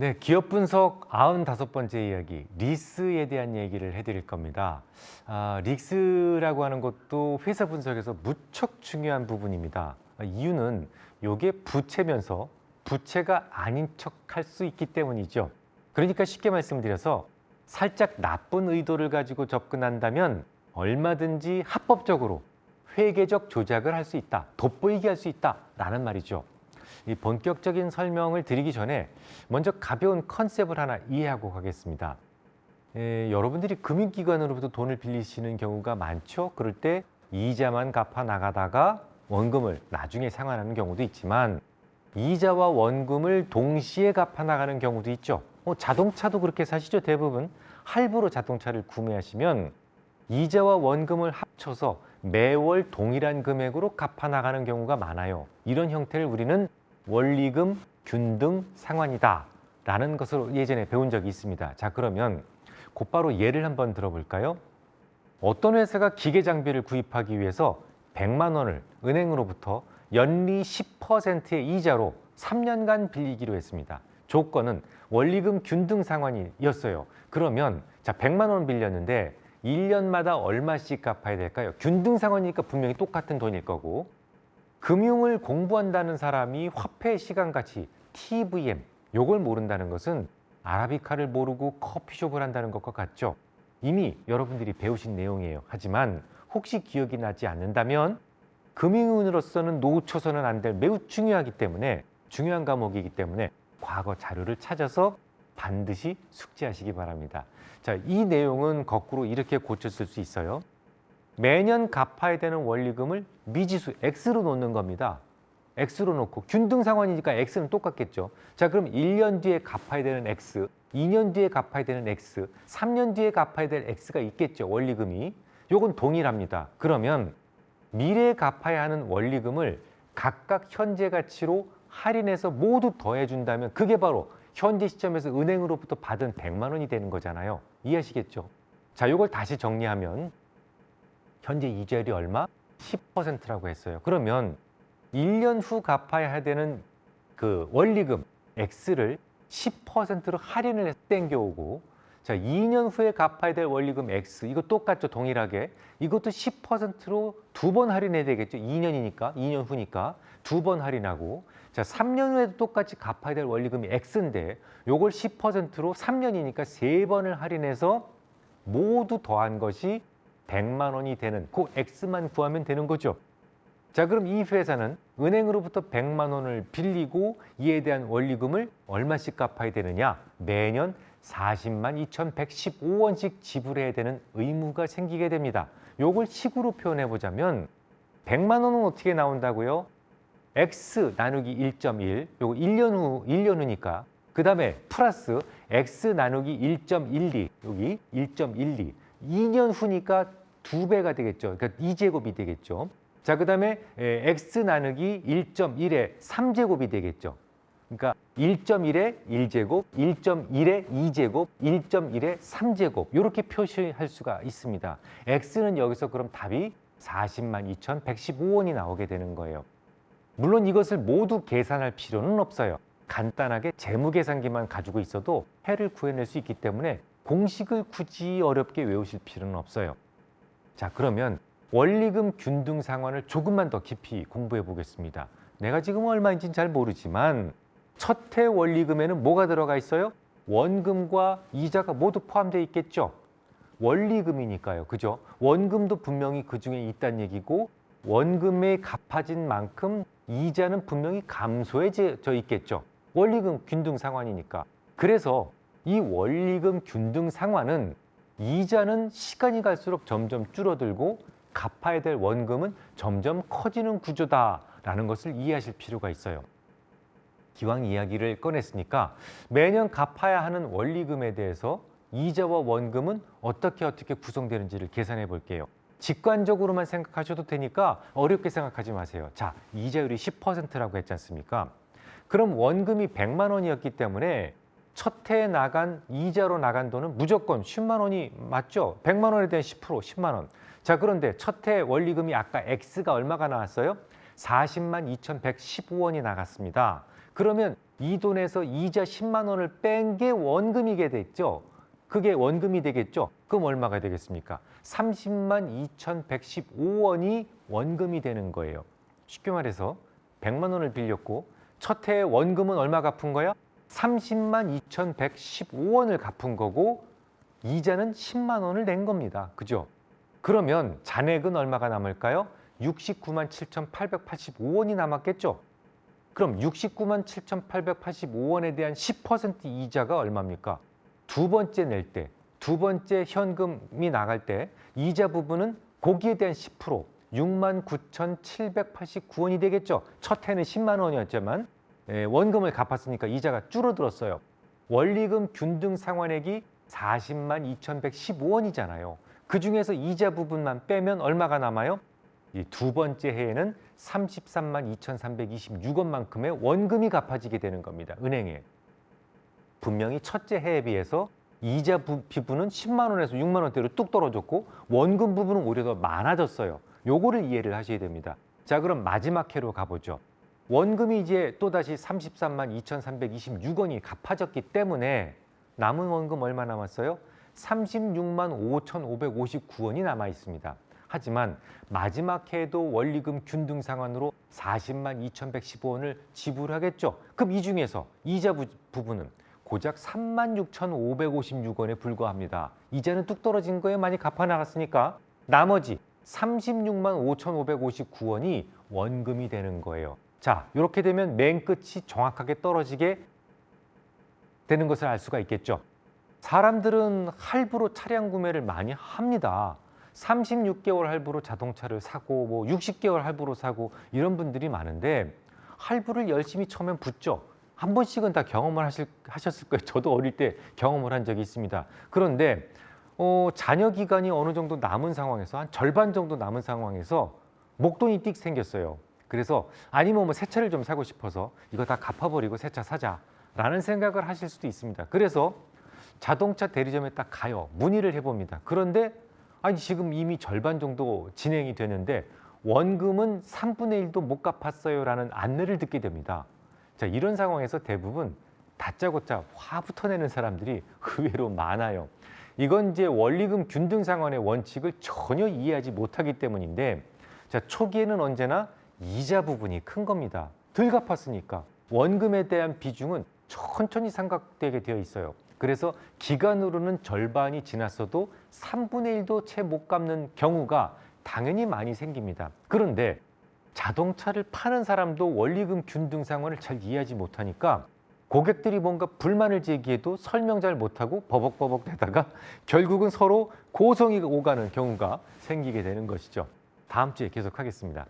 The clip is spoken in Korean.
네, 기업 분석 95번째 이야기, 리스에 대한 얘기를 해드릴 겁니다. 리스라고 하는 것도 회사 분석에서 무척 중요한 부분입니다. 이유는 이게 부채면서 부채가 아닌 척 할 수 있기 때문이죠. 그러니까 쉽게 말씀드려서 살짝 나쁜 의도를 가지고 접근한다면 얼마든지 합법적으로 회계적 조작을 할 수 있다, 돋보이게 할 수 있다라는 말이죠. 이 본격적인 설명을 드리기 전에 먼저 가벼운 컨셉을 하나 이해하고 가겠습니다. 여러분들이 금융기관으로부터 돈을 빌리시는 경우가 많죠. 그럴 때 이자만 갚아 나가다가 원금을 나중에 상환하는 경우도 있지만 이자와 원금을 동시에 갚아 나가는 경우도 있죠. 자동차도 그렇게 사시죠. 대부분 할부로 자동차를 구매하시면 이자와 원금을 합쳐서 매월 동일한 금액으로 갚아 나가는 경우가 많아요. 이런 형태를 우리는 원리금 균등 상환이다 라는 것을 예전에 배운 적이 있습니다. 자, 그러면 곧바로 예를 한번 들어볼까요? 어떤 회사가 기계 장비를 구입하기 위해서 100만 원을 은행으로부터 연리 10%의 이자로 3년간 빌리기로 했습니다. 조건은 원리금 균등 상환이었어요. 그러면 자, 100만 원 빌렸는데 1년마다 얼마씩 갚아야 될까요? 균등 상환이니까 분명히 똑같은 돈일 거고, 금융을 공부한다는 사람이 화폐 시간가치 TVM 요걸 모른다는 것은 아라비카를 모르고 커피숍을 한다는 것과 같죠. 이미 여러분들이 배우신 내용이에요. 하지만 혹시 기억이 나지 않는다면 금융인으로서는 놓쳐서는 안 될 매우 중요하기 때문에, 중요한 과목이기 때문에 과거 자료를 찾아서 반드시 숙지하시기 바랍니다. 자, 이 내용은 거꾸로 이렇게 고쳤을 수 있어요. 매년 갚아야 되는 원리금을 미지수 X로 놓는 겁니다. X로 놓고 균등 상환이니까 X는 똑같겠죠. 자, 그럼 1년 뒤에 갚아야 되는 X, 2년 뒤에 갚아야 되는 X, 3년 뒤에 갚아야 될 X가 있겠죠. 원리금이. 요건 동일합니다. 그러면 미래에 갚아야 하는 원리금을 각각 현재 가치로 할인해서 모두 더해준다면 그게 바로 현재 시점에서 은행으로부터 받은 100만 원이 되는 거잖아요. 이해하시겠죠? 자, 요걸 다시 정리하면 현재 이자율이 얼마? 10%라고 했어요. 그러면 1년 후 갚아야 되는 그 원리금 X를 10%로 할인을 해서 땡겨오고, 자, 2년 후에 갚아야 될 원리금 X, 이거 똑같죠. 동일하게. 이것도 10%로 두 번 할인해야 되겠죠. 2년이니까, 2년 후니까 두 번 할인하고, 자, 3년 후에도 똑같이 갚아야 될 원리금이 X인데 요걸 10%로 3년이니까 세 번을 할인해서 모두 더한 것이 100만 원이 되는 그 X만 구하면 되는 거죠. 자, 그럼 이 회사는 은행으로부터 100만 원을 빌리고 이에 대한 원리금을 얼마씩 갚아야 되느냐? 매년 40만 2,115원씩 지불해야 되는 의무가 생기게 됩니다. 요걸 식으로 표현해 보자면 100만 원은 어떻게 나온다고요? X 나누기 1.1, 요거 1년 후니까, 그 다음에 플러스 X 나누기 1.12, 여기 1.12, 2년 후니까 2배가 되겠죠. 그러니까 2제곱이 되겠죠. 자, 그 다음에 X 나누기 1.1의 3제곱이 되겠죠. 그러니까 1.1의 1제곱, 1.1의 2제곱, 1.1의 3제곱 이렇게 표시할 수가 있습니다. X는 여기서 그럼 답이 40만 2,115원이 나오게 되는 거예요. 물론 이것을 모두 계산할 필요는 없어요. 간단하게 재무계산기만 가지고 있어도 해를 구해낼 수 있기 때문에 공식을 굳이 어렵게 외우실 필요는 없어요. 자, 그러면 원리금 균등 상환을 조금만 더 깊이 공부해 보겠습니다. 내가 지금 얼마인지는 잘 모르지만 첫 해 원리금에는 뭐가 들어가 있어요? 원금과 이자가 모두 포함되어 있겠죠. 원리금이니까요. 그죠? 원금도 분명히 그중에 있다는 얘기고, 원금에 갚아진 만큼 이자는 분명히 감소해져 있겠죠. 원리금 균등 상환이니까. 그래서 이 원리금 균등 상환은 이자는 시간이 갈수록 점점 줄어들고 갚아야 될 원금은 점점 커지는 구조다라는 것을 이해하실 필요가 있어요. 기왕 이야기를 꺼냈으니까 매년 갚아야 하는 원리금에 대해서 이자와 원금은 어떻게 구성되는지를 계산해 볼게요. 직관적으로만 생각하셔도 되니까 어렵게 생각하지 마세요. 자, 이자율이 10%라고 했지 않습니까? 그럼 원금이 100만 원이었기 때문에 첫 해에 나간 이자로 나간 돈은 무조건 10만 원이 맞죠? 100만 원에 대한 10%, 10만 원. 자, 그런데 첫 해 원리금이 아까 X가 얼마가 나왔어요? 40만 2,115원이 나갔습니다. 그러면 이 돈에서 이자 10만 원을 뺀 게 원금이게 됐죠. 그게 원금이 되겠죠. 그럼 얼마가 되겠습니까? 30만 2,115원이 원금이 되는 거예요. 쉽게 말해서 100만 원을 빌렸고 첫 해에 원금은 얼마 갚은 거야? 30만 2,115원을 갚은 거고 이자는 10만 원을 낸 겁니다. 그죠? 그러면 잔액은 얼마가 남을까요? 69만 7,885원이 남았겠죠? 그럼 69만 7,885원에 대한 10% 이자가 얼마입니까? 두 번째 낼 때, 두 번째 현금이 나갈 때 이자 부분은 거기에 대한 10%, 6만 9,789원이 되겠죠. 첫 해는 10만 원이었지만 원금을 갚았으니까 이자가 줄어들었어요. 원리금 균등 상환액이 40만 2,115원이잖아요. 그중에서 이자 부분만 빼면 얼마가 남아요? 이 두 번째 해에는 33만 2,326원만큼의 원금이 갚아지게 되는 겁니다. 은행에. 분명히 첫째 해에 비해서 이자 부분은 10만 원에서 6만 원대로 뚝 떨어졌고 원금 부분은 오히려 더 많아졌어요. 요거를 이해를 하셔야 됩니다. 자, 그럼 마지막 해로 가보죠. 원금이 이제 또다시 33만 2,326원이 갚아졌기 때문에 남은 원금 얼마 남았어요? 36만 5,559원이 남아 있습니다. 하지만 마지막 해에도 원리금 균등 상환으로 40만 2,115원을 지불하겠죠. 그럼 이 중에서 이자 부분은 고작 36,556원에 불과합니다. 이자는 뚝 떨어진 거에 많이 갚아 나갔으니까 나머지 36만 5,559원이 원금이 되는 거예요. 자, 이렇게 되면 맨 끝이 정확하게 떨어지게 되는 것을 알 수가 있겠죠. 사람들은 할부로 차량 구매를 많이 합니다. 36개월 할부로 자동차를 사고 뭐 60개월 할부로 사고 이런 분들이 많은데 할부를 열심히 처음엔 붙죠. 한 번씩은 다 경험을 하셨을 거예요. 저도 어릴 때 경험을 한 적이 있습니다. 그런데 잔여 기간이 어느 정도 남은 상황에서 한 절반 정도 남은 상황에서 목돈이 띡 생겼어요. 그래서 아니면 뭐 새 차를 좀 사고 싶어서 이거 다 갚아버리고 새 차 사자라는 생각을 하실 수도 있습니다. 그래서 자동차 대리점에 딱 가요. 문의를 해봅니다. 그런데 아니 지금 이미 절반 정도 진행이 되는데 원금은 3분의 1도 못 갚았어요라는 안내를 듣게 됩니다. 자, 이런 상황에서 대부분 다짜고짜 화부터 내는 사람들이 의외로 많아요. 이건 이제 원리금 균등 상환의 원칙을 전혀 이해하지 못하기 때문인데 자, 초기에는 언제나 이자 부분이 큰 겁니다. 덜 갚았으니까. 원금에 대한 비중은 천천히 상각되게 되어 있어요. 그래서 기간으로는 절반이 지났어도 3분의 1도 채 못 갚는 경우가 당연히 많이 생깁니다. 그런데 자동차를 파는 사람도 원리금 균등 상환을 잘 이해하지 못하니까 고객들이 뭔가 불만을 제기해도 설명 잘 못하고 버벅버벅 대다가 결국은 서로 고성이 오가는 경우가 생기게 되는 것이죠. 다음 주에 계속하겠습니다.